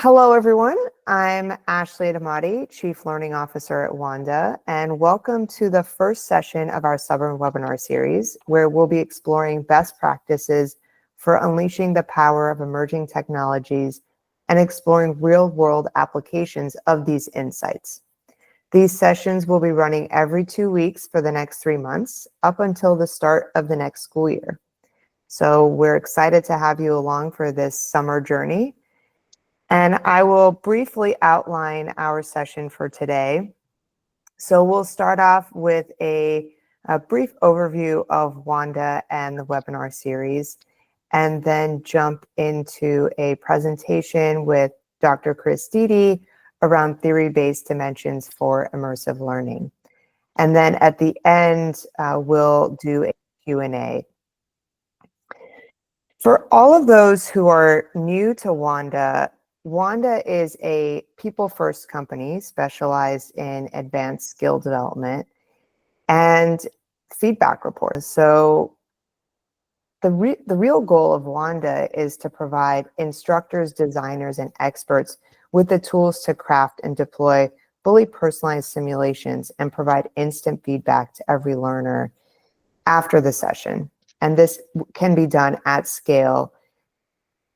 Hello, everyone. I'm Ashley Damati, Chief Learning Officer at Wanda, and welcome to the first session of our summer webinar series, where we'll be exploring best practices for unleashing the power of emerging technologies and exploring real-world applications of these insights. These sessions will be running every 2 weeks for the next 3 months, up until the start of the next school year. So we're excited to have you along for this summer journey. And I will briefly outline our session for today. So we'll start off with a brief overview of Wanda and the webinar series, and then jump into a presentation with Dr. Chris Dede around theory-based dimensions for immersive learning. And then at the end, we'll do a Q&A. For all of those who are new to Wanda, Wanda is a people-first company specialized in advanced skill development and feedback reports. So the real goal of Wanda is to provide instructors, designers, and experts with the tools to craft and deploy fully personalized simulations and provide instant feedback to every learner after the session. And this can be done at scale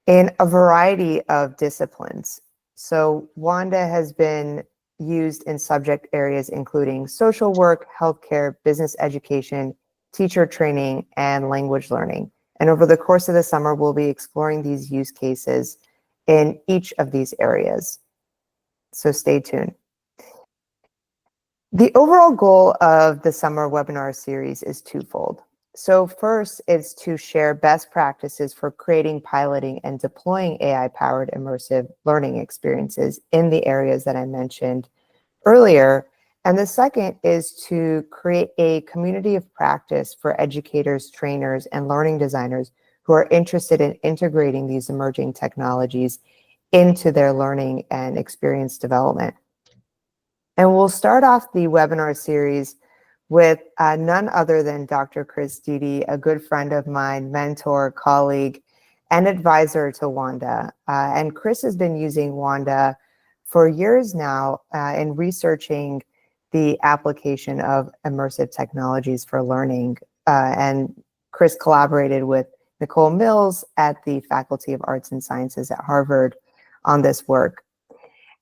in a variety of disciplines. So Wanda has been used in subject areas including social work, healthcare, business education, teacher training, and language learning. And over the course of the summer, we'll be exploring these use cases in each of these areas. So stay tuned. The overall goal of the summer webinar series is twofold. So first is to share best practices for creating, piloting, and deploying AI-powered immersive learning experiences in the areas that I mentioned earlier. And the second is to create a community of practice for educators, trainers, and learning designers who are interested in integrating these emerging technologies into their learning and experience development. And we'll start off the webinar series with none other than Dr. Chris Dede, a good friend of mine, mentor, colleague, and advisor to Wanda. And Chris has been using Wanda for years now in researching the application of immersive technologies for learning. And Chris collaborated with Nicole Mills at the Faculty of Arts and Sciences at Harvard on this work.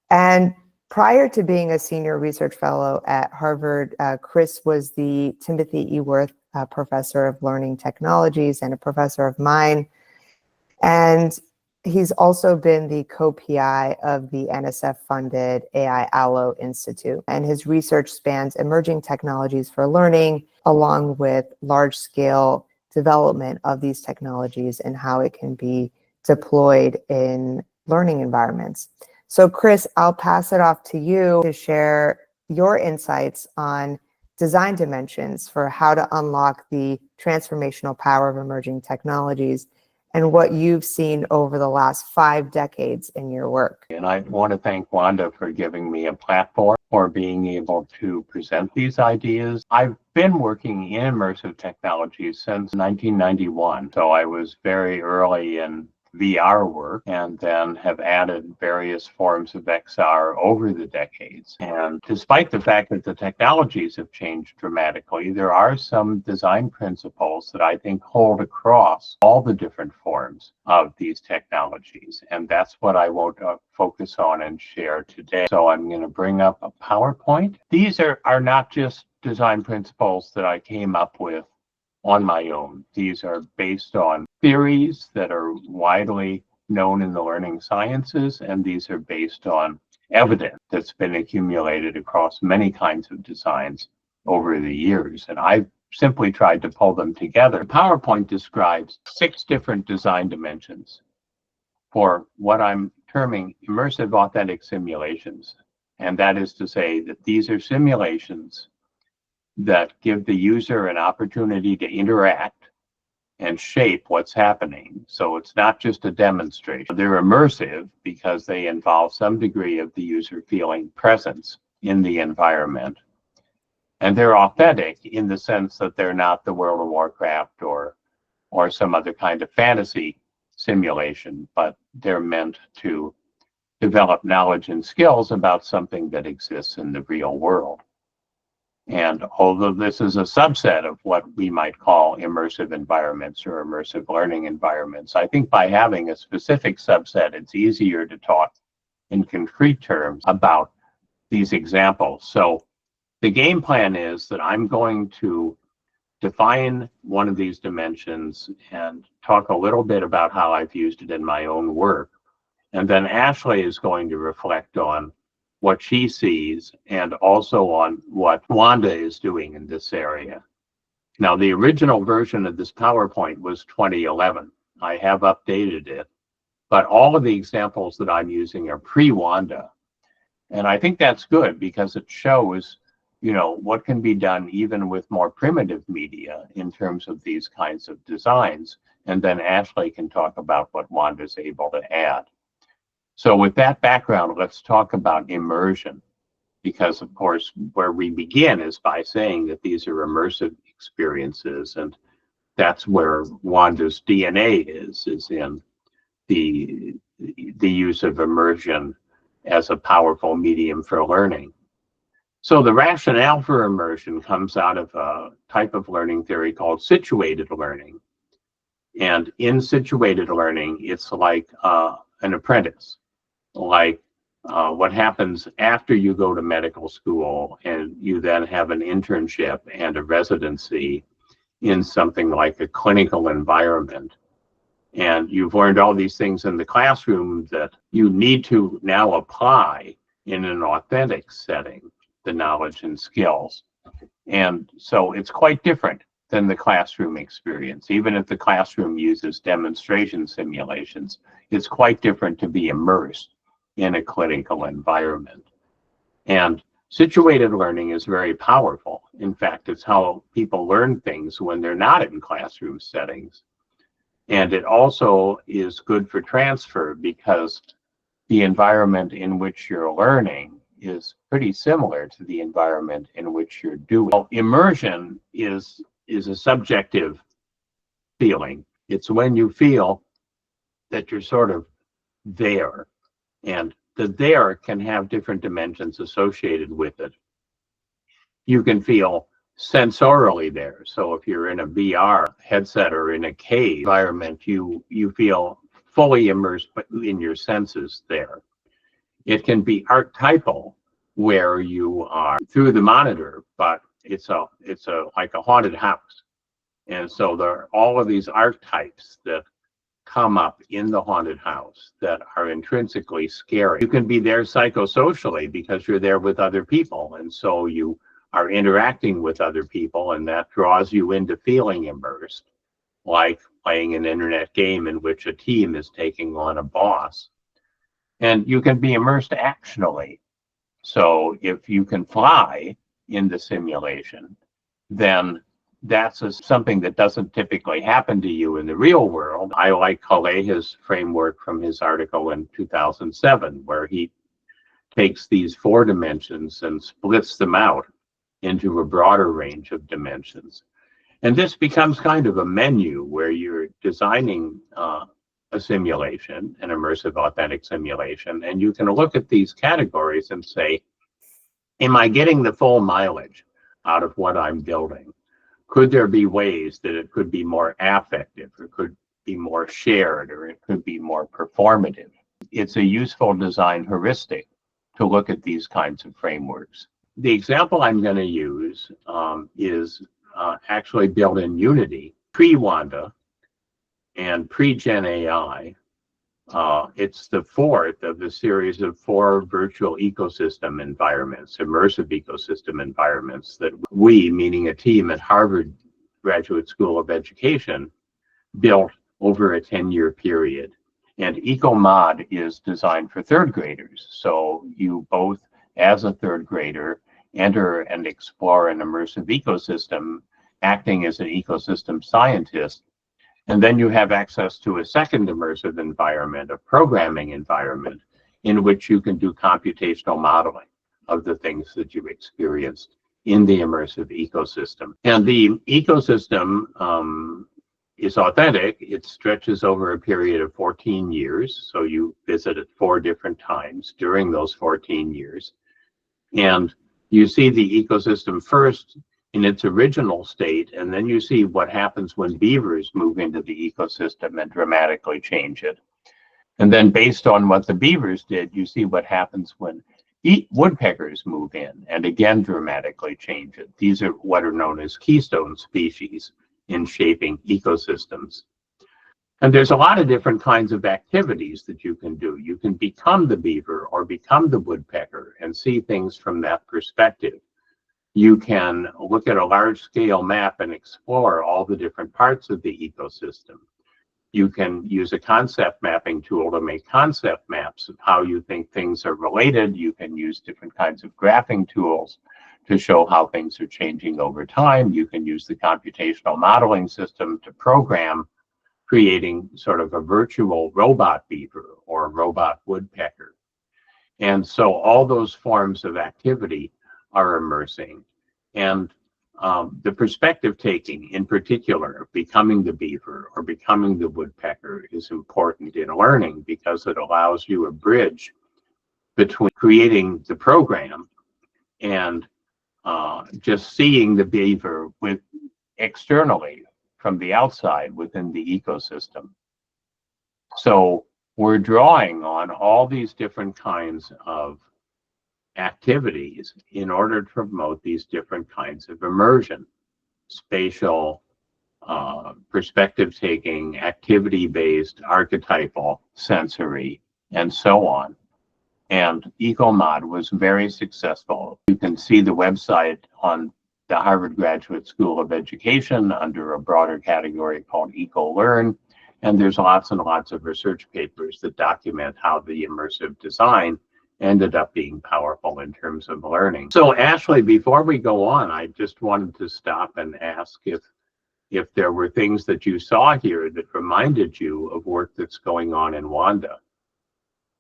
And prior to being a senior research fellow at Harvard, Chris was the Timothy E. Wirth Professor of Learning Technologies and a professor of mine. And he's also been the co-PI of the NSF-funded AI Allo Institute. And his research spans emerging technologies for learning, along with large-scale development of these technologies and how it can be deployed in learning environments. So Chris, I'll pass it off to you to share your insights on design dimensions for how to unlock the transformational power of emerging technologies and what you've seen over the last 5 decades in your work. And I want to thank Wanda for giving me a platform for being able to present these ideas. I've been working in immersive technologies since 1991, so I was very early in VR work, and then have added various forms of XR over the decades. And despite the fact that the technologies have changed dramatically, there are some design principles that I think hold across all the different forms of these technologies. And that's what I want to focus on and share today. So I'm going to bring up a PowerPoint. These are not just design principles that I came up with on my own. These are based on theories that are widely known in the learning sciences, and these are based on evidence that's been accumulated across many kinds of designs over the years. And I've simply tried to pull them together. The PowerPoint describes 6 different design dimensions for what I'm terming immersive authentic simulations. And that is to say that these are simulations that give the user an opportunity to interact and shape what's happening. So it's not just a demonstration. They're immersive because they involve some degree of the user feeling presence in the environment. And they're authentic in the sense that they're not the World of Warcraft or some other kind of fantasy simulation, but they're meant to develop knowledge and skills about something that exists in the real world. And although this is a subset of what we might call immersive environments or immersive learning environments, I think by having a specific subset, it's easier to talk in concrete terms about these examples. So the game plan is that I'm going to define one of these dimensions and talk a little bit about how I've used it in my own work. And then Ashley is going to reflect on what she sees and also on what Wanda is doing in this area. Now, the original version of this PowerPoint was 2011. I have updated it, but all of the examples that I'm using are pre-Wanda. And I think that's good because it shows, what can be done even with more primitive media in terms of these kinds of designs. And then Ashley can talk about what Wanda's able to add. So with that background, let's talk about immersion, because of course, where we begin is by saying that these are immersive experiences, and that's where Wanda's DNA is in the use of immersion as a powerful medium for learning. So the rationale for immersion comes out of a type of learning theory called situated learning. And in situated learning, it's like an apprentice, like what happens after you go to medical school and you then have an internship and a residency in something like a clinical environment. And you've learned all these things in the classroom that you need to now apply in an authentic setting, the knowledge and skills. And so it's quite different than the classroom experience. Even if the classroom uses demonstration simulations, it's quite different to be immersed in a clinical environment. And situated learning is very powerful. In fact, it's how people learn things when they're not in classroom settings. And it also is good for transfer because the environment in which you're learning is pretty similar to the environment in which you're doing. Well, immersion is a subjective feeling. It's when you feel that you're sort of there, and the there can have different dimensions associated with it. You can feel sensorially there. So if you're in a VR headset or in a cave environment, you feel fully immersed in your senses there. It can be archetypal, where you are through the monitor, but it's like a haunted house. And so there are all of these archetypes that come up in the haunted house that are intrinsically scary. You can be there psychosocially because you're there with other people. And so you are interacting with other people, and that draws you into feeling immersed, like playing an internet game in which a team is taking on a boss. And you can be immersed actionally. So if you can fly in the simulation, then that's something that doesn't typically happen to you in the real world. I like Kaleha's framework from his article in 2007, where he takes these 4 dimensions and splits them out into a broader range of dimensions. And this becomes kind of a menu where you're designing a simulation, an immersive authentic simulation, and you can look at these categories and say, am I getting the full mileage out of what I'm building? Could there be ways that it could be more affective, or could be more shared, or it could be more performative? It's a useful design heuristic to look at these kinds of frameworks. The example I'm going to use is actually built in Unity, pre-Wanda and pre-Gen AI. It's the 4th of the series of 4 virtual ecosystem environments, immersive ecosystem environments that we, meaning a team at Harvard Graduate School of Education, built over a 10-year period. And EcoMod is designed for 3rd graders. So you both, as a 3rd grader, enter and explore an immersive ecosystem, acting as an ecosystem scientist. And then you have access to a second immersive environment, a programming environment, in which you can do computational modeling of the things that you've experienced in the immersive ecosystem. And the ecosystem is authentic. It stretches over a period of 14 years. So you visit it 4 different times during those 14 years. And you see the ecosystem first in its original state, and then you see what happens when beavers move into the ecosystem and dramatically change it. And then based on what the beavers did, you see what happens when woodpeckers move in and again dramatically change it. These are what are known as keystone species in shaping ecosystems. And there's a lot of different kinds of activities that you can do. You can become the beaver or become the woodpecker and see things from that perspective. You can look at a large-scale map and explore all the different parts of the ecosystem. You can use a concept mapping tool to make concept maps of how you think things are related. You can use different kinds of graphing tools to show how things are changing over time. You can use the computational modeling system to program, creating sort of a virtual robot beaver or a robot woodpecker. And so all those forms of activity are immersing. And the perspective taking, in particular, becoming the beaver or becoming the woodpecker, is important in learning because it allows you a bridge between creating the program and just seeing the beaver with externally from the outside within the ecosystem. So we're drawing on all these different kinds of activities in order to promote these different kinds of immersion: spatial, perspective taking, activity based, archetypal, sensory, and so on. And EcoMod was very successful. You can see the website on the Harvard Graduate School of Education under a broader category called EcoLearn. And there's lots and lots of research papers that document how the immersive design ended up being powerful in terms of learning. So Ashley, before we go on, I just wanted to stop and ask if there were things that you saw here that reminded you of work that's going on in Wanda.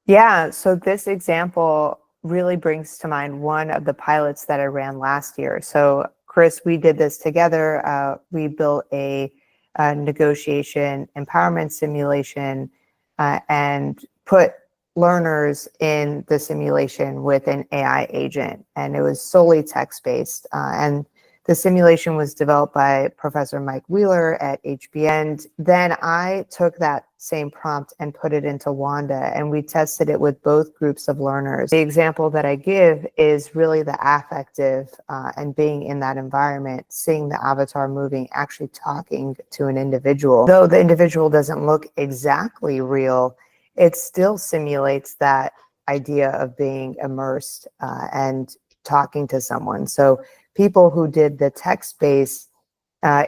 Yeah, so this example really brings to mind one of the pilots that I ran last year. So Chris, we did this together. We built a negotiation empowerment simulation and put learners in the simulation with an AI agent, and it was solely text-based. And the simulation was developed by Professor Mike Wheeler at HBN. Then I took that same prompt and put it into Wanda, and we tested it with both groups of learners. The example that I give is really the affective and being in that environment, seeing the avatar moving, actually talking to an individual. Though the individual doesn't look exactly real, it still simulates that idea of being immersed and talking to someone. So people who did the text-based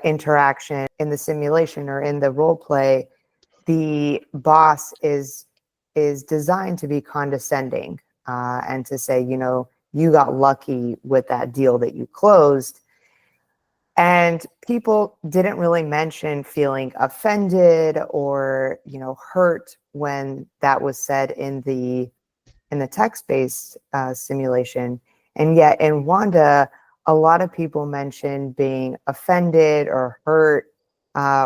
interaction in the simulation or in the role play, the boss is designed to be condescending and to say, you know, you got lucky with that deal that you closed. And people didn't really mention feeling offended or, you know, hurt when that was said in the text-based simulation. And yet in Wanda, a lot of people mentioned being offended or hurt,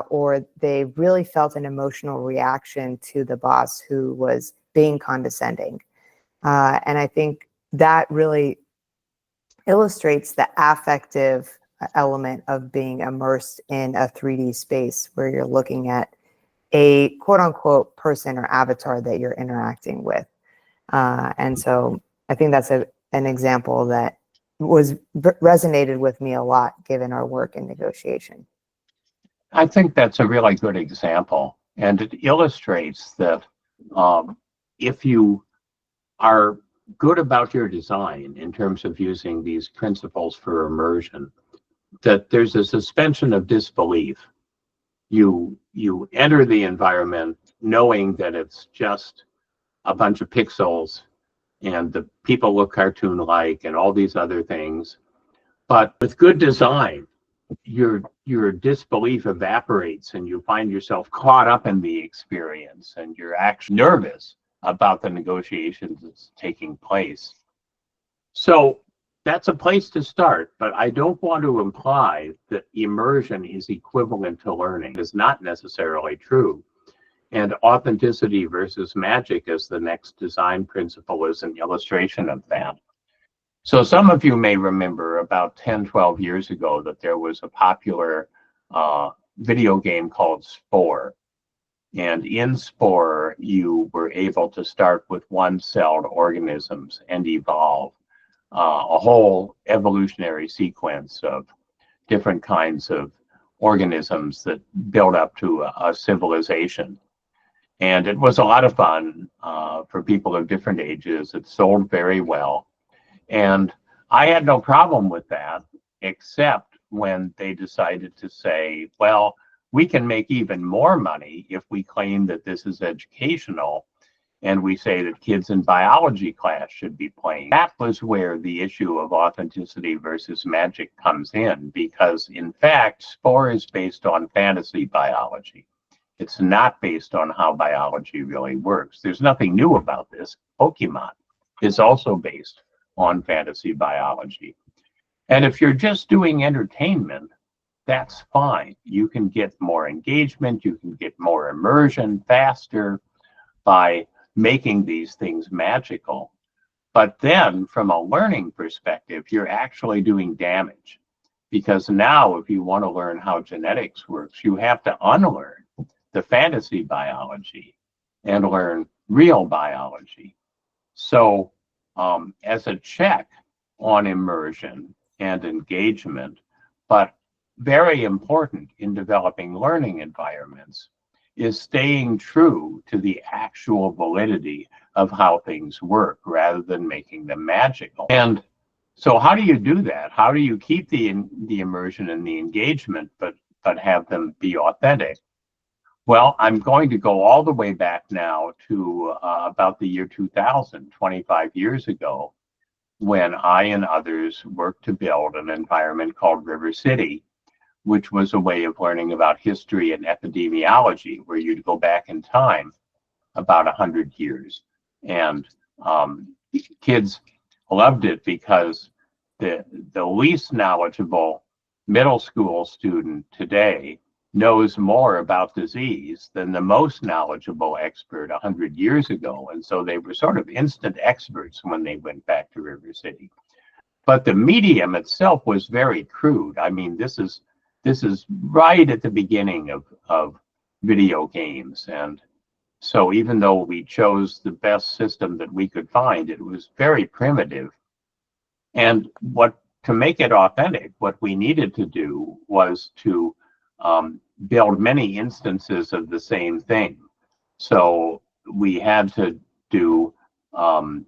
or they really felt an emotional reaction to the boss who was being condescending. And I think that really illustrates the affective element of being immersed in a 3D space where you're looking at a quote unquote person or avatar that you're interacting with. And so I think that's an example that resonated with me a lot given our work in negotiation. I think that's a really good example, and it illustrates that if you are good about your design in terms of using these principles for immersion, that there's a suspension of disbelief. You enter the environment knowing that it's just a bunch of pixels and the people look cartoon-like and all these other things. But with good design, your disbelief evaporates and you find yourself caught up in the experience and you're actually nervous about the negotiations that's taking place. So that's a place to start, but I don't want to imply that immersion is equivalent to learning. It's not necessarily true. And authenticity versus magic as the next design principle is an illustration of that. So some of you may remember about 10, 12 years ago that there was a popular video game called Spore. And in Spore, you were able to start with one-celled organisms and evolve a whole evolutionary sequence of different kinds of organisms that build up to a civilization. And it was a lot of fun for people of different ages. It sold very well. And I had no problem with that, except when they decided to say, well, we can make even more money if we claim that this is educational and we say that kids in biology class should be playing. That was where the issue of authenticity versus magic comes in, because in fact, Spore is based on fantasy biology. It's not based on how biology really works. There's nothing new about this. Pokemon is also based on fantasy biology. And if you're just doing entertainment, that's fine. You can get more engagement, you can get more immersion faster by making these things magical. But then from a learning perspective, you're actually doing damage. Because now if you want to learn how genetics works, you have to unlearn the fantasy biology and learn real biology. So as a check on immersion and engagement, but very important in developing learning environments, is staying true to the actual validity of how things work rather than making them magical. And so how do you do that? How do you keep the immersion and the engagement, but have them be authentic? Well, I'm going to go all the way back now to about the year 2000, 25 years ago, when I and others worked to build an environment called River City, which was a way of learning about history and epidemiology, where you'd go back in time about 100 years. And kids loved it because the least knowledgeable middle school student today knows more about disease than the most knowledgeable expert 100 years ago. And so they were sort of instant experts when they went back to River City. But the medium itself was very crude. I mean, this is right at the beginning of video games. And so even though we chose the best system that we could find, it was very primitive. And to make it authentic, what we needed to do was to build many instances of the same thing. So we had to do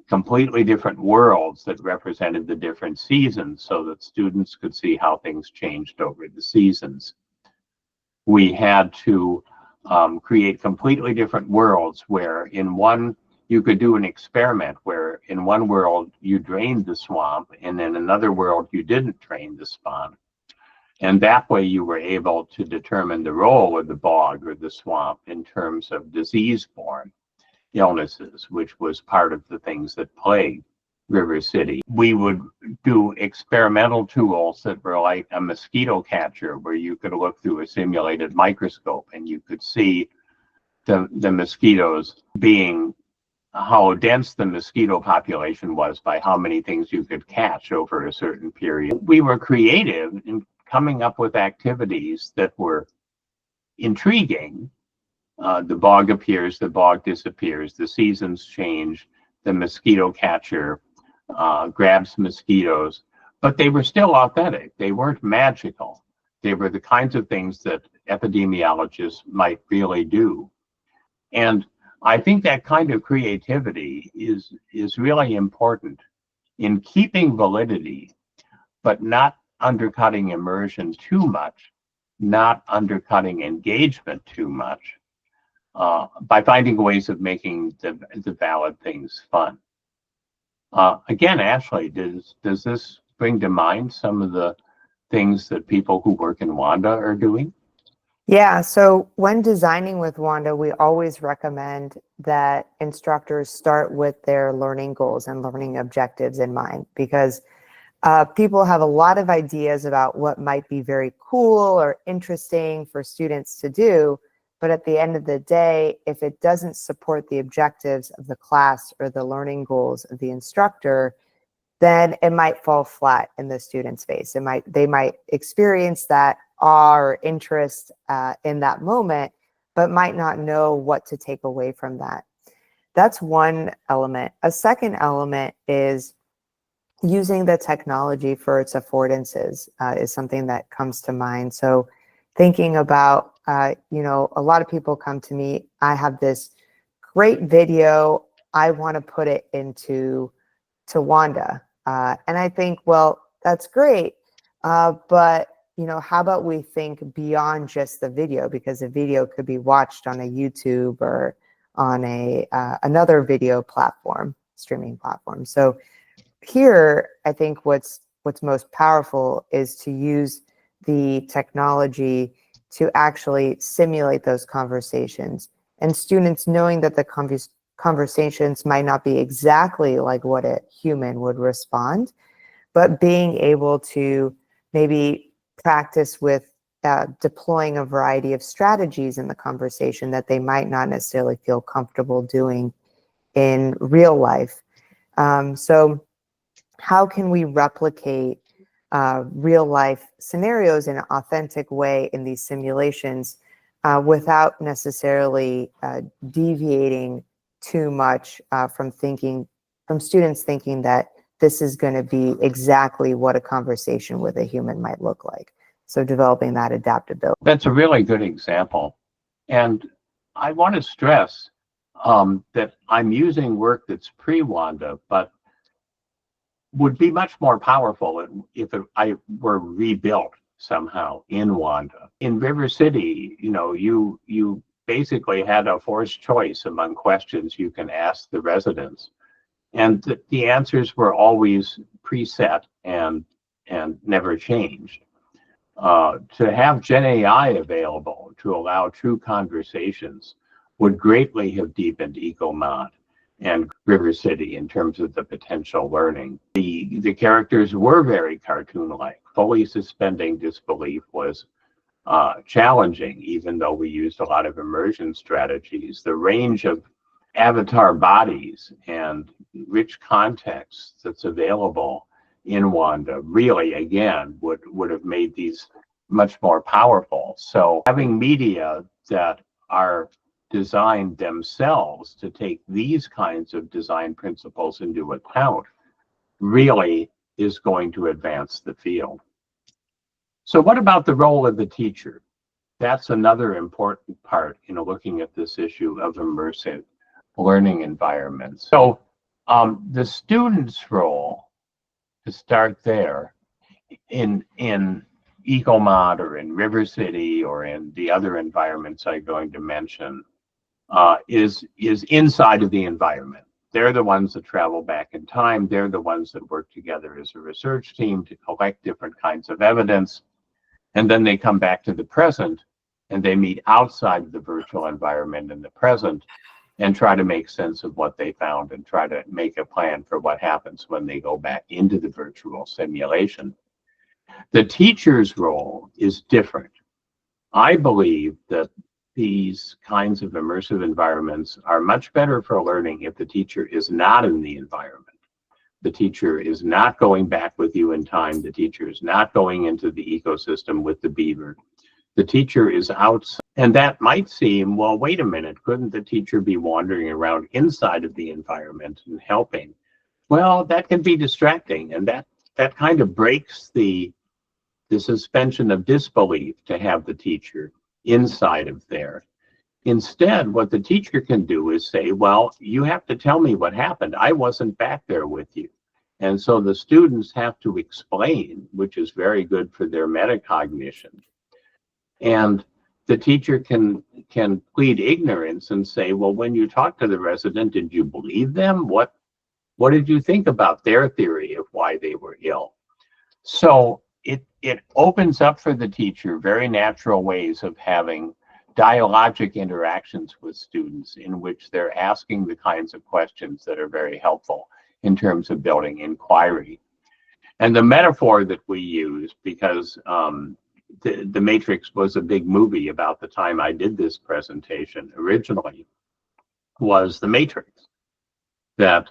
completely different worlds that represented the different seasons so that students could see how things changed over the seasons. We had to create completely different worlds where in one, you could do an experiment where in one world you drained the swamp and in another world you didn't drain the swamp. And that way you were able to determine the role of the bog or the swamp in terms of disease-borne illnesses, which was part of the things that plagued River City. We would do experimental tools that were like a mosquito catcher, where you could look through a simulated microscope and you could see the mosquitoes being, how dense the mosquito population was by how many things you could catch over a certain period. We were creative in coming up with activities that were intriguing. The bog appears, the bog disappears, the seasons change, the mosquito catcher grabs mosquitoes, but they were still authentic. They weren't magical. They were the kinds of things that epidemiologists might really do. And I think that kind of creativity is really important in keeping validity, but not undercutting immersion too much, not undercutting engagement too much, by finding ways of making the valid things fun. Again, Ashley, does this bring to mind some of the things that people who work in Wanda are doing? Yeah, so when designing with Wanda, we always recommend that instructors start with their learning goals and learning objectives in mind, because People have a lot of ideas about what might be very cool or interesting for students to do, but at the end of the day, if it doesn't support the objectives of the class or the learning goals of the instructor, then it might fall flat in the student's face. They might experience that awe or interest in that moment, but might not know what to take away from that. That's one element. A second element is using the technology for its affordances is something that comes to mind. So thinking about, a lot of people come to me, I have this great video, I want to put it into Wanda. And I think, well, that's great, but how about we think beyond just the video, because the video could be watched on a YouTube or on another video platform, streaming platform. So here, I think what's most powerful is to use the technology to actually simulate those conversations, and students knowing that the conversations might not be exactly like what a human would respond, but being able to maybe practice with deploying a variety of strategies in the conversation that they might not necessarily feel comfortable doing in real life. So how can we replicate real life scenarios in an authentic way in these simulations without necessarily deviating too much from students thinking that this is going to be exactly what a conversation with a human might look like. So developing that adaptability. That's a really good example. And I want to stress that I'm using work that's pre-Wanda, but would be much more powerful if I were rebuilt somehow in Wanda. In River City, you basically had a forced choice among questions you can ask the residents, and the answers were always preset and never changed. To have Gen AI available to allow true conversations would greatly have deepened EcoMod and River City in terms of the potential learning. The characters were very cartoon-like. Fully suspending disbelief was challenging, even though we used a lot of immersion strategies. The range of avatar bodies and rich context that's available in Wanda really, again, would have made these much more powerful. So having media that are designed themselves to take these kinds of design principles into account really is going to advance the field. So what about the role of the teacher? That's another important part in looking at this issue of immersive learning environments. So the student's role, to start there, in EcoMod or in River City or in the other environments I'm going to mention, is inside of the environment. They're the ones that travel back in time. They're the ones that work together as a research team to collect different kinds of evidence. And then they come back to the present and they meet outside of the virtual environment in the present and try to make sense of what they found and try to make a plan for what happens when they go back into the virtual simulation. The teacher's role is different. I believe that these kinds of immersive environments are much better for learning if the teacher is not in the environment. The teacher is not going back with you in time. The teacher is not going into the ecosystem with the beaver. The teacher is outside. And that might seem, well, wait a minute, couldn't the teacher be wandering around inside of the environment and helping? Well, that can be distracting, and that kind of breaks the suspension of disbelief to have the teacher inside of there. Instead, what the teacher can do is say, well, you have to tell me what happened. I wasn't back there with you. And so the students have to explain, which is very good for their metacognition. And the teacher can plead ignorance and say, well, when you talked to the resident, did you believe them? What did you think about their theory of why they were ill? So it opens up for the teacher very natural ways of having dialogic interactions with students in which they're asking the kinds of questions that are very helpful in terms of building inquiry. And the metaphor that we use, because the Matrix was a big movie about the time I did this presentation originally, was the Matrix. That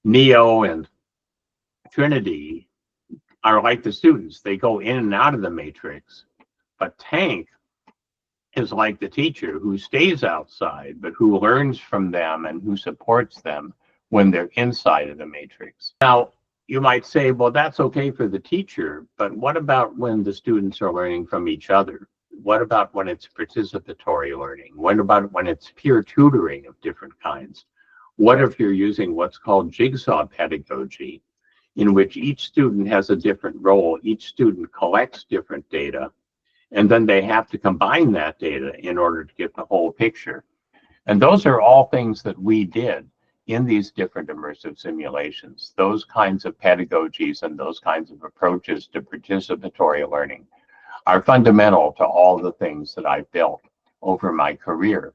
Neo and Trinity are like the students. They go in and out of the Matrix, but Tank is like the teacher who stays outside, but who learns from them and who supports them when they're inside of the Matrix. Now, you might say, well, that's okay for the teacher, but what about when the students are learning from each other? What about when it's participatory learning? What about when it's peer tutoring of different kinds? What if you're using what's called jigsaw pedagogy, in which each student has a different role, each student collects different data, and then they have to combine that data in order to get the whole picture. And those are all things that we did in these different immersive simulations. Those kinds of pedagogies and those kinds of approaches to participatory learning are fundamental to all the things that I've built over my career.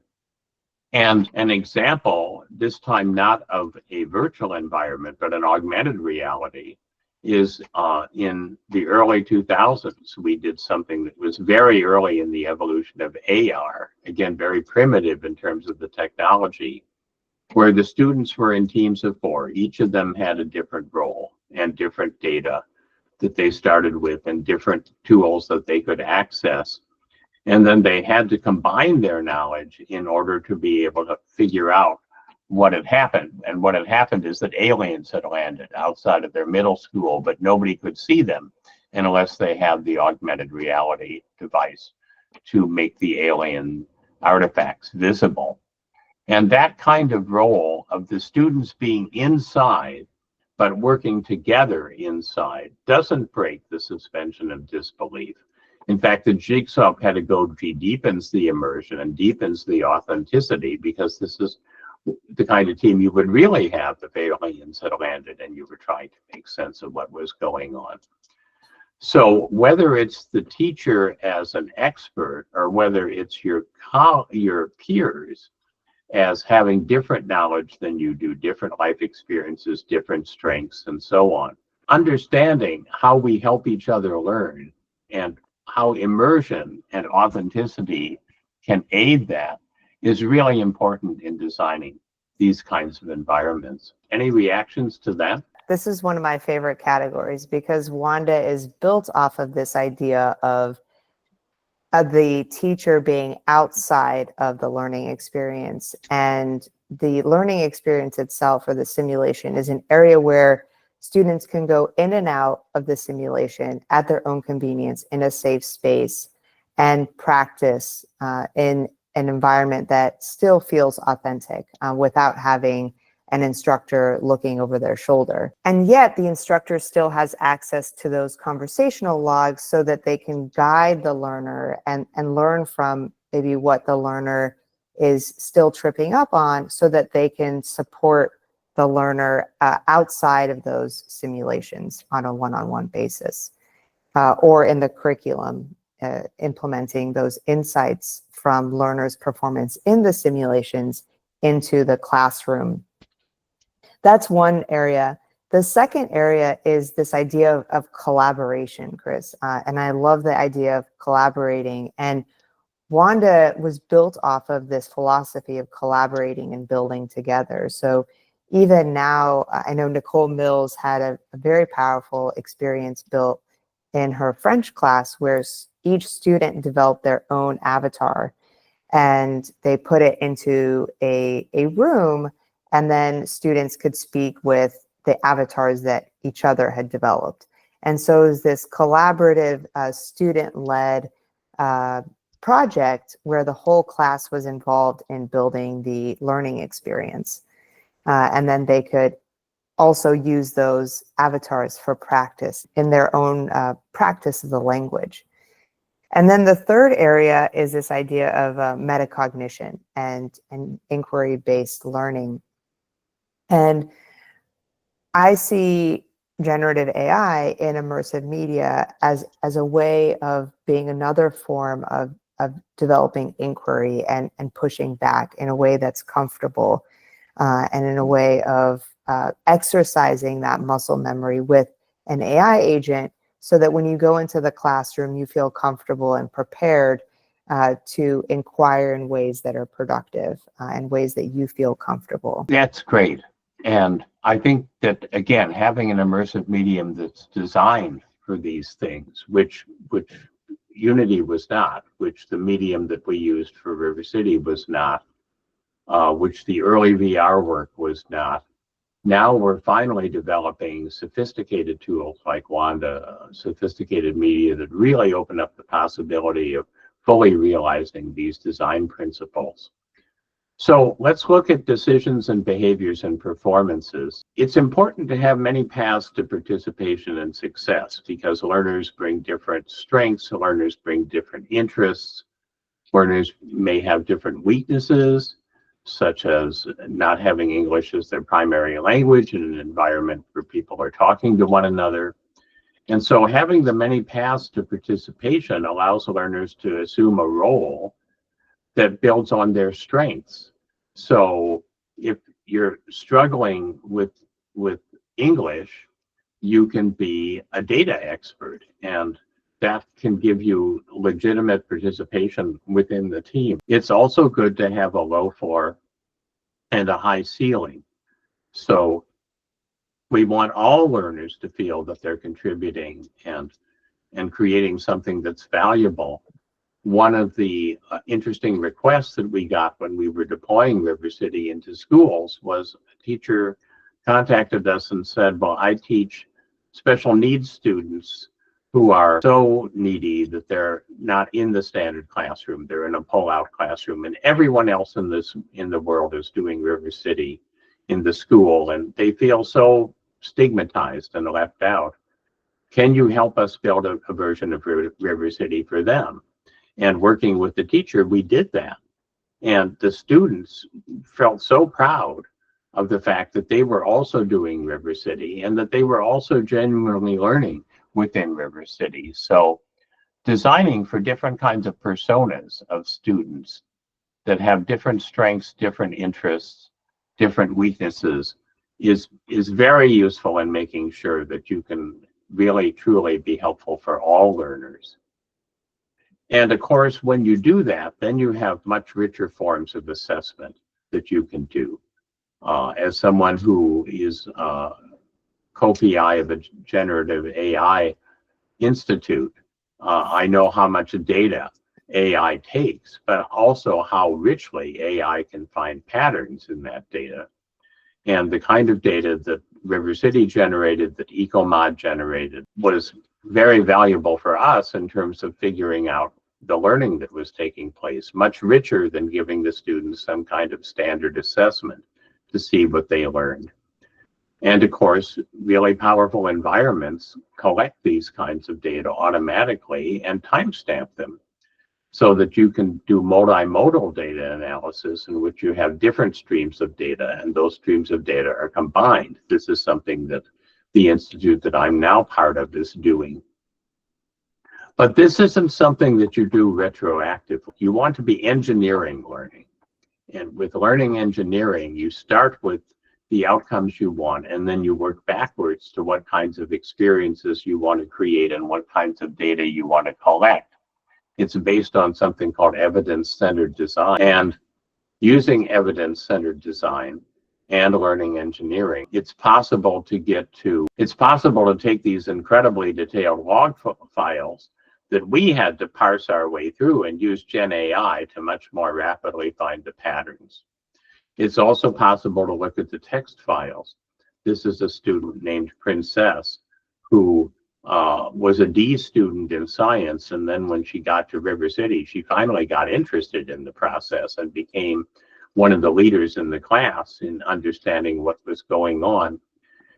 And an example, this time not of a virtual environment, but an augmented reality, is in the early 2000s, we did something that was very early in the evolution of AR, again, very primitive in terms of the technology, where the students were in teams of 4. Each of them had a different role and different data that they started with and different tools that they could access. And then they had to combine their knowledge in order to be able to figure out what had happened. And what had happened is that aliens had landed outside of their middle school, but nobody could see them unless they had the augmented reality device to make the alien artifacts visible. And that kind of role of the students being inside, but working together inside, doesn't break the suspension of disbelief. In fact, the jigsaw pedagogy deepens the immersion and deepens the authenticity, because this is the kind of team you would really have if aliens had landed and you were trying to make sense of what was going on. So whether it's the teacher as an expert or whether it's your peers as having different knowledge than you do, different life experiences, different strengths, and so on, understanding how we help each other learn and how immersion and authenticity can aid that is really important in designing these kinds of environments. Any reactions to that? This is one of my favorite categories because Wanda is built off of this idea of the teacher being outside of the learning experience. And the learning experience itself, or the simulation, is an area where students can go in and out of the simulation at their own convenience in a safe space and practice in an environment that still feels authentic without having an instructor looking over their shoulder. And yet the instructor still has access to those conversational logs so that they can guide the learner and learn from maybe what the learner is still tripping up on, so that they can support the learner outside of those simulations on a one-on-one basis, or in the curriculum, implementing those insights from learners' performance in the simulations into the classroom. That's one area. The second area is this idea of collaboration, Chris. And I love the idea of collaborating. And Wanda was built off of this philosophy of collaborating and building together. So even now, I know Nicole Mills had a very powerful experience built in her French class where each student developed their own avatar, and they put it into a room, and then students could speak with the avatars that each other had developed. And so it was this collaborative student-led project where the whole class was involved in building the learning experience. And then they could also use those avatars for practice in their own practice of the language. And then the third area is this idea of metacognition and inquiry-based learning. And I see generative AI in immersive media as a way of being another form of developing inquiry and pushing back in a way that's comfortable, and in a way of exercising that muscle memory with an AI agent so that when you go into the classroom, you feel comfortable and prepared to inquire in ways that are productive and ways that you feel comfortable. That's great. And I think that, again, having an immersive medium that's designed for these things, which Unity was not, which the medium that we used for River City was not, which the early VR work was not. Now we're finally developing sophisticated tools like Wanda, sophisticated media that really open up the possibility of fully realizing these design principles. So let's look at decisions and behaviors and performances. It's important to have many paths to participation and success because learners bring different strengths, learners bring different interests, learners may have different weaknesses, such as not having English as their primary language in an environment where people are talking to one another. And so having the many paths to participation allows learners to assume a role that builds on their strengths. So if you're struggling with English, you can be a data expert, and that can give you legitimate participation within the team. It's also good to have a low floor and a high ceiling. So we want all learners to feel that they're contributing and creating something that's valuable. One of the interesting requests that we got when we were deploying River City into schools was a teacher contacted us and said, well, I teach special needs students who are so needy that they're not in the standard classroom, they're in a pull-out classroom, and everyone else in the world is doing River City in the school, and they feel so stigmatized and left out. Can you help us build a version of River City for them? And working with the teacher, we did that. And the students felt so proud of the fact that they were also doing River City and that they were also genuinely learning within River City. So designing for different kinds of personas of students that have different strengths, different interests, different weaknesses is very useful in making sure that you can really truly be helpful for all learners. And of course, when you do that, then you have much richer forms of assessment that you can do. As someone who is co-PI of the Generative AI Institute, I know how much data AI takes, but also how richly AI can find patterns in that data. And the kind of data that River City generated, that EcoMod generated, was very valuable for us in terms of figuring out the learning that was taking place, much richer than giving the students some kind of standard assessment to see what they learned. And of course, really powerful environments collect these kinds of data automatically and timestamp them so that you can do multimodal data analysis in which you have different streams of data, and those streams of data are combined. This is something that the institute that I'm now part of is doing. But this isn't something that you do retroactively. You want to be engineering learning. And with learning engineering, you start with the outcomes you want, and then you work backwards to what kinds of experiences you want to create and what kinds of data you want to collect. It's based on something called evidence-centered design. And using evidence-centered design and learning engineering, it's possible to take these incredibly detailed log files that we had to parse our way through and use Gen AI to much more rapidly find the patterns. It's also possible to look at the text files. This is a student named Princess who was a D student in science, and then when she got to River City, she finally got interested in the process and became one of the leaders in the class in understanding what was going on.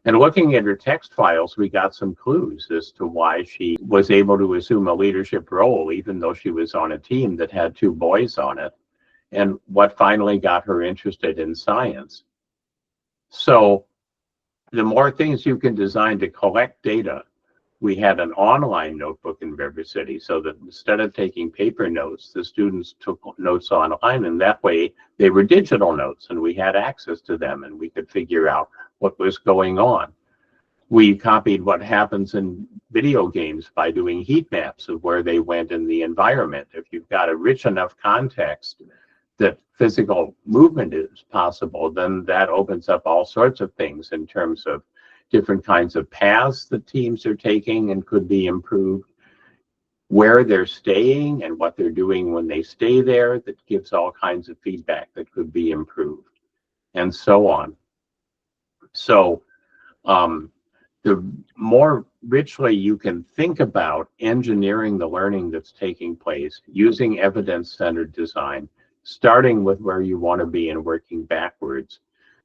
And looking at her text files, we got some clues as to why she was able to assume a leadership role, even though she was on a team that had 2 boys on it, and what finally got her interested in science. So the more things you can design to collect data, we had an online notebook in River City so that instead of taking paper notes, the students took notes online, and that way they were digital notes and we had access to them and we could figure out what was going on. We copied what happens in video games by doing heat maps of where they went in the environment. If you've got a rich enough context that physical movement is possible, then that opens up all sorts of things in terms of different kinds of paths that teams are taking and could be improved, where they're staying and what they're doing when they stay there, that gives all kinds of feedback that could be improved, and so on. So the more richly you can think about engineering the learning that's taking place using evidence-centered design, starting with where you want to be and working backwards,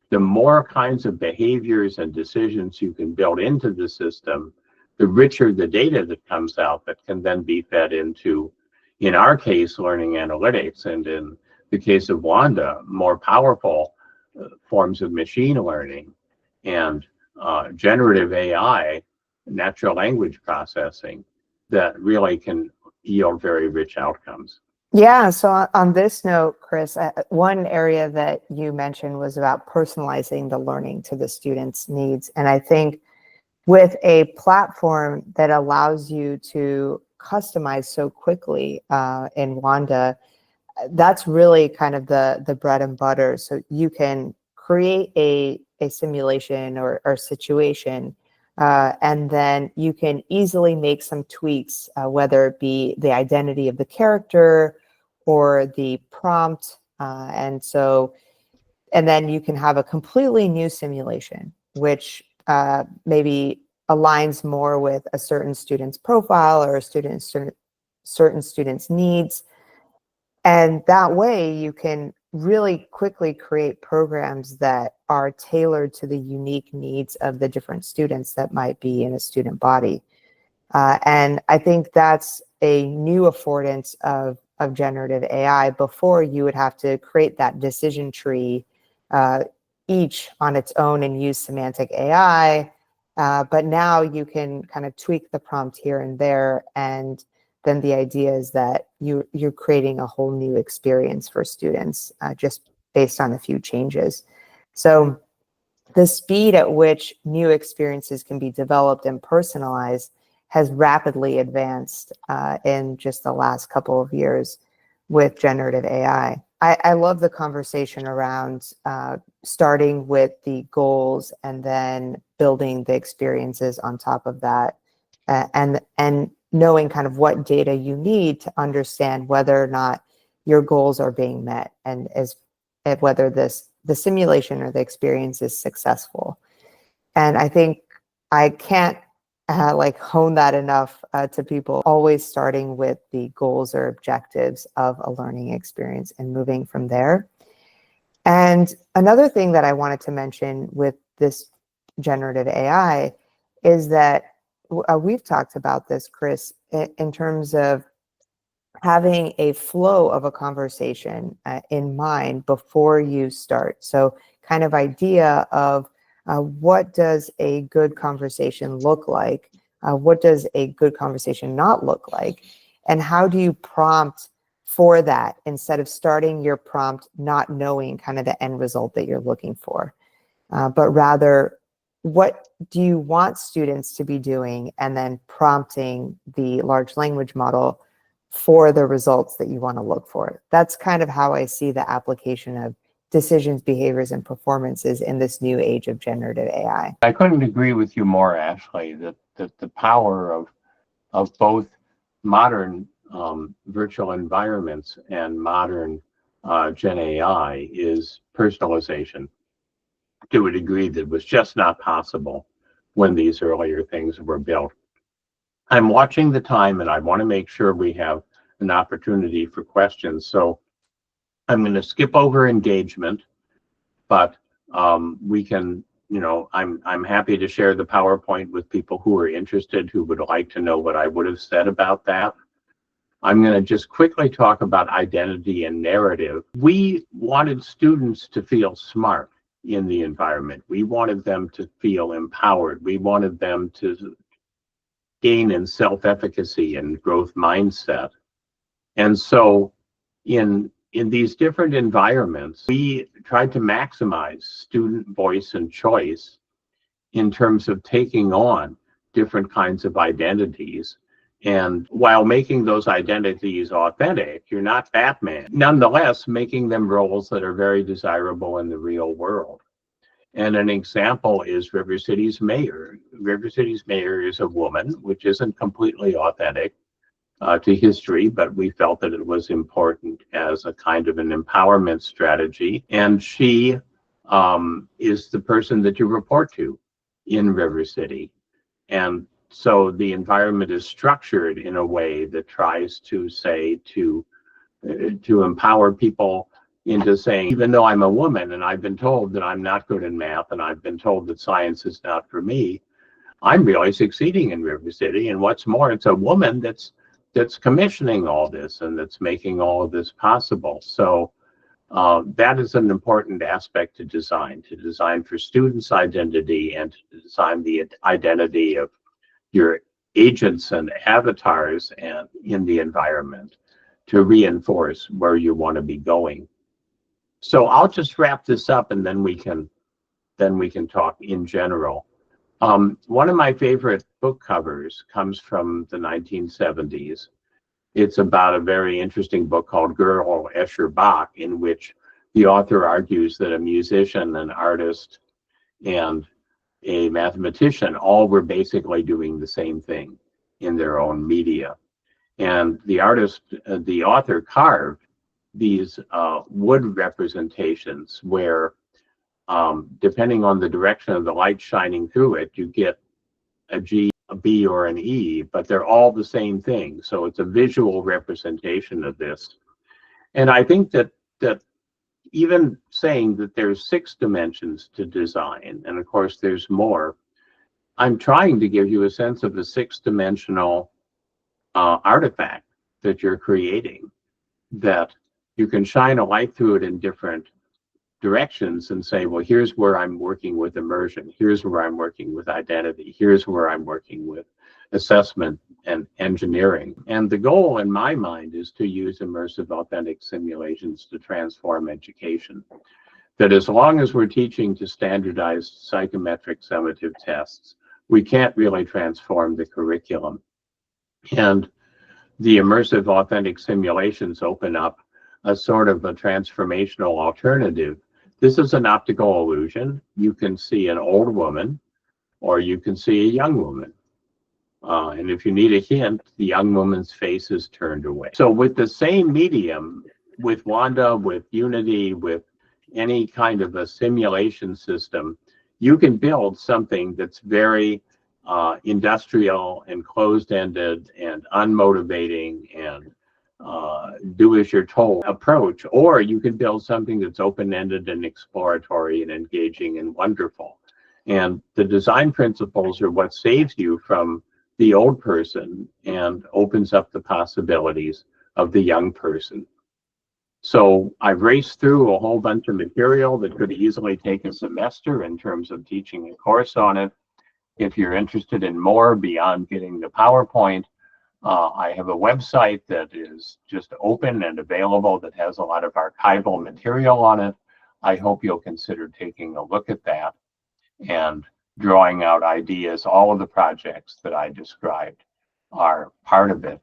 the more kinds of behaviors and decisions you can build into the system, the richer the data that comes out that can then be fed into, in our case, learning analytics, and in the case of Wanda, more powerful forms of machine learning and generative AI, natural language processing, that really can yield very rich outcomes. Yeah, so on this note, Chris, one area that you mentioned was about personalizing the learning to the students' needs. And I think with a platform that allows you to customize so quickly in Wanda, that's really kind of the bread and butter. So you can create a simulation or situation, and then you can easily make some tweaks, whether it be the identity of the character or the prompt. And then you can have a completely new simulation, which maybe aligns more with a certain student's profile or a certain student's needs. And that way you can really quickly create programs that are tailored to the unique needs of the different students that might be in a student body. And I think that's a new affordance of generative AI. Before, you would have to create that decision tree each on its own and use semantic AI. But now you can kind of tweak the prompt here and there, and then the idea is that you're creating a whole new experience for students just based on a few changes. So the speed at which new experiences can be developed and personalized has rapidly advanced in just the last couple of years with generative AI. I love the conversation around starting with the goals and then building the experiences on top of that, and knowing kind of what data you need to understand whether or not your goals are being met, and whether the simulation or the experience is successful. And I think I can't like hone that enough to people, always starting with the goals or objectives of a learning experience and moving from there. And another thing that I wanted to mention with this generative AI is that we've talked about this, Chris, in terms of having a flow of a conversation in mind before you start. So kind of idea of what does a good conversation look like? What does a good conversation not look like? And how do you prompt for that instead of starting your prompt not knowing kind of the end result that you're looking for? But rather, what do you want students to be doing, and then prompting the large language model for the results that you want to look for. That's kind of how I see the application of decisions, behaviors, and performances in this new age of generative AI. I couldn't agree with you more, Ashley, that the power of both modern virtual environments and modern Gen AI is personalization to a degree that was just not possible when these earlier things were built. I'm watching the time, and I want to make sure we have an opportunity for questions. So I'm going to skip over engagement, but we can, I'm happy to share the PowerPoint with people who are interested, who would like to know what I would have said about that. I'm going to just quickly talk about identity and narrative. We wanted students to feel smart in the environment. We wanted them to feel empowered. We wanted them to gain in self-efficacy and growth mindset. And so in these different environments, we tried to maximize student voice and choice in terms of taking on different kinds of identities. And while making those identities authentic, you're not Batman. Nonetheless, making them roles that are very desirable in the real world. And an example is River City's mayor. River City's mayor is a woman, which isn't completely authentic to history, but we felt that it was important as a kind of an empowerment strategy. And she is the person that you report to in River City. And so the environment is structured in a way that tries to say to empower people into saying, even though I'm a woman and I've been told that I'm not good in math and I've been told that science is not for me, I'm really succeeding in River City. And what's more, it's a woman that's commissioning all this and that's making all of this possible. So that is an important aspect to design for students' identity and to design the identity of your agents and avatars and in the environment to reinforce where you want to be going. So I'll just wrap this up and then we can talk in general. One of my favorite book covers comes from the 1970s. It's about a very interesting book called Girl Escher Bach, in which the author argues that a musician, an artist, and a mathematician all were basically doing the same thing in their own media. And the author carved these wood representations where, depending on the direction of the light shining through it, you get a G, a B, or an E, but they're all the same thing. So it's a visual representation of this. And I think that even saying that there's 6 dimensions to design, and of course there's more, I'm trying to give you a sense of the 6-dimensional artifact that you're creating, that you can shine a light through it in different directions and say, well, here's where I'm working with immersion, here's where I'm working with identity, here's where I'm working with assessment and engineering. And the goal in my mind is to use immersive authentic simulations to transform education. That as long as we're teaching to standardized psychometric summative tests, we can't really transform the curriculum. And the immersive authentic simulations open up a sort of a transformational alternative. This is an optical illusion. You can see an old woman or you can see a young woman. And if you need a hint, the young woman's face is turned away. So with the same medium, with Wanda, with Unity, with any kind of a simulation system, you can build something that's very industrial and closed-ended and unmotivating and do as you're told approach, or you can build something that's open-ended and exploratory and engaging and wonderful. And the design principles are what saves you from the old person and opens up the possibilities of the young person. So I've raced through a whole bunch of material that could easily take a semester in terms of teaching a course on it. If you're interested in more beyond getting the PowerPoint, I have a website that is just open and available that has a lot of archival material on it. I hope you'll consider taking a look at that and drawing out ideas. All of the projects that I described are part of it.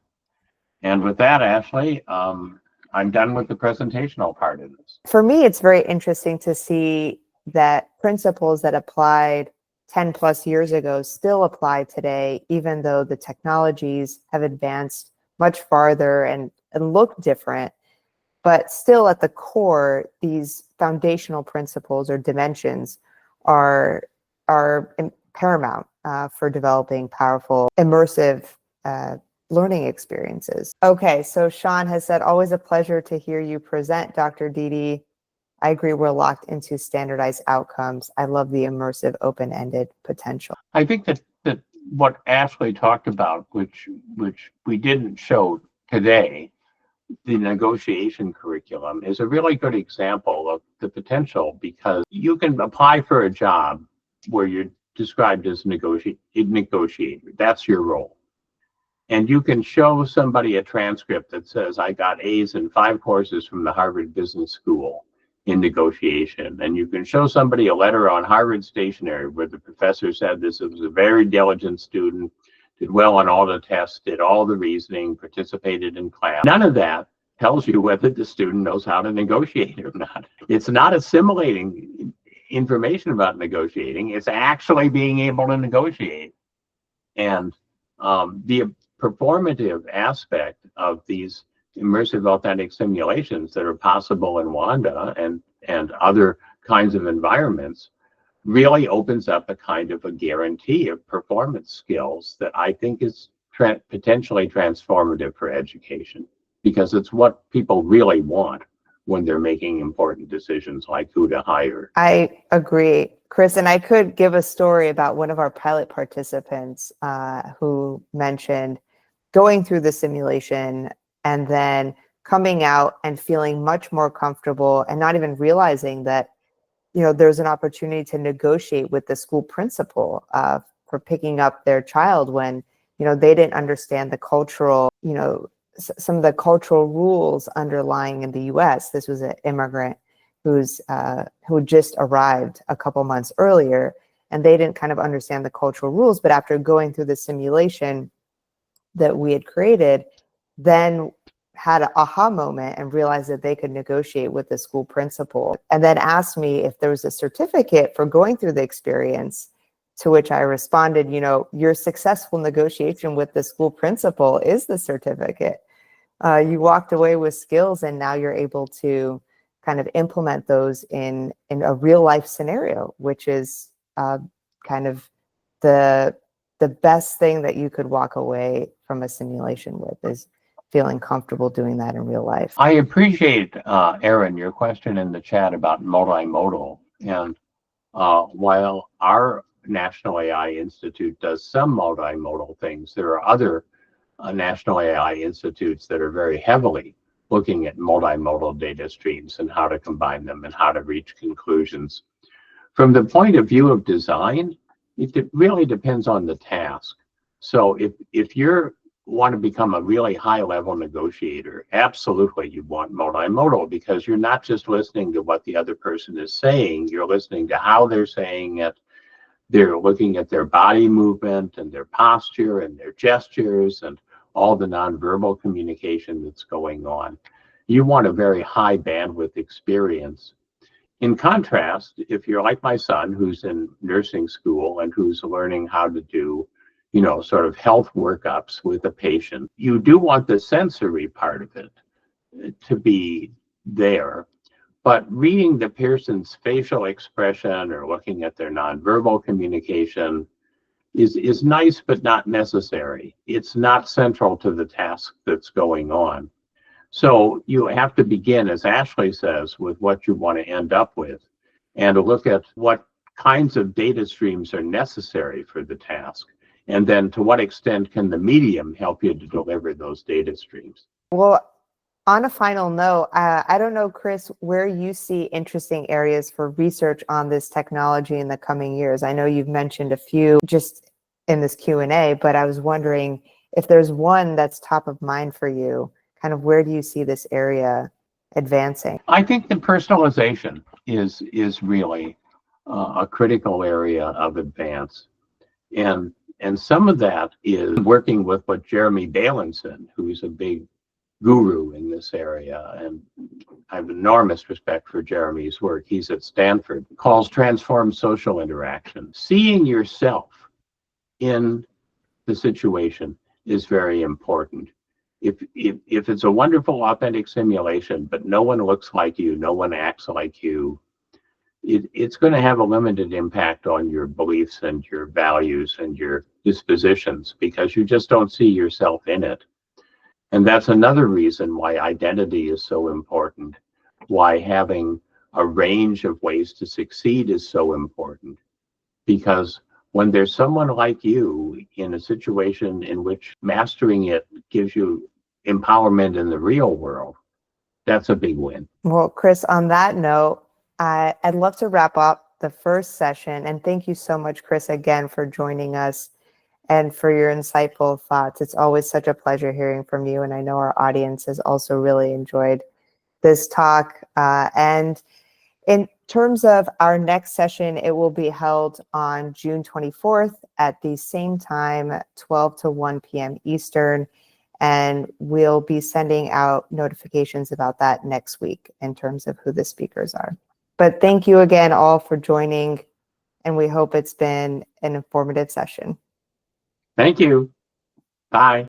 And with that, Ashley, I'm done with the presentational part of this. For me, it's very interesting to see that principles that applied 10 plus years ago still apply today, even though the technologies have advanced much farther and look different. But still at the core, these foundational principles or dimensions are paramount for developing powerful, immersive learning experiences. Okay, so Sean has said, always a pleasure to hear you present, Dr. Dede. I agree, we're locked into standardized outcomes. I love the immersive, open-ended potential. I think that what Ashley talked about, which we didn't show today, the negotiation curriculum, is a really good example of the potential, because you can apply for a job where you're described as a negotiator. That's your role. And you can show somebody a transcript that says, I got A's in 5 courses from the Harvard Business School, in negotiation. And you can show somebody a letter on Harvard Stationery where the professor said this was a very diligent student, did well on all the tests, did all the reasoning, participated in class. None of that tells you whether the student knows how to negotiate or not. It's not assimilating information about negotiating, it's actually being able to negotiate. And the performative aspect of these immersive authentic simulations that are possible in Wanda and other kinds of environments really opens up a kind of a guarantee of performance skills that I think is potentially transformative for education, because it's what people really want when they're making important decisions like who to hire. I agree, Chris, and I could give a story about one of our pilot participants who mentioned going through the simulation and then coming out and feeling much more comfortable and not even realizing that, you know, there's an opportunity to negotiate with the school principal for picking up their child when, you know, they didn't understand the cultural, you know, some of the cultural rules underlying in the US. This was an immigrant who just arrived a couple months earlier, and they didn't kind of understand the cultural rules. But after going through the simulation that we had created, then had an aha moment and realized that they could negotiate with the school principal, and then asked me if there was a certificate for going through the experience, to which I responded, you know, your successful negotiation with the school principal is the certificate. You walked away with skills, and now you're able to kind of implement those in a real life scenario, which is kind of the best thing that you could walk away from a simulation with, is feeling comfortable doing that in real life. I appreciate, Erin, your question in the chat about multimodal. And while our National AI Institute does some multimodal things, there are other National AI Institutes that are very heavily looking at multimodal data streams and how to combine them and how to reach conclusions. From the point of view of design, it really depends on the task. So if you want to become a really high-level negotiator, absolutely you want multimodal, because you're not just listening to what the other person is saying, you're listening to how they're saying it. They're looking at their body movement and their posture and their gestures and all the nonverbal communication that's going on. You want a very high bandwidth experience. In contrast, if you're like my son, who's in nursing school and who's learning how to do, you know, sort of health workups with a patient, you do want the sensory part of it to be there. But reading the person's facial expression or looking at their nonverbal communication is nice, but not necessary. It's not central to the task that's going on. So you have to begin, as Ashley says, with what you want to end up with, and to look at what kinds of data streams are necessary for the task, and then to what extent can the medium help you to deliver those data streams. Well, on a final note, I don't know, Chris, where you see interesting areas for research on this technology in the coming years. I know you've mentioned a few just in this Q&A, but I was wondering if there's one that's top of mind for you. Kind of where do you see this area advancing? I think the personalization is really a critical area of advance. And some of that is working with what Jeremy Bailenson, who's a big guru in this area, and I have enormous respect for Jeremy's work. He's at Stanford, calls transformed social interaction. Seeing yourself in the situation is very important. If it's a wonderful, authentic simulation, but no one looks like you, no one acts like you, it's going to have a limited impact on your beliefs and your values and your dispositions, because you just don't see yourself in it. And that's another reason why identity is so important, why having a range of ways to succeed is so important. Because when there's someone like you in a situation in which mastering it gives you empowerment in the real world, that's a big win. Well, Chris, on that note, I'd love to wrap up the first session. And thank you so much, Chris, again, for joining us and for your insightful thoughts. It's always such a pleasure hearing from you. And I know our audience has also really enjoyed this talk. And In terms of our next session, it will be held on June 24th at the same time, 12 to 1 p.m. Eastern, and we'll be sending out notifications about that next week in terms of who the speakers are. But thank you again all for joining, and we hope it's been an informative session. Thank you. Bye.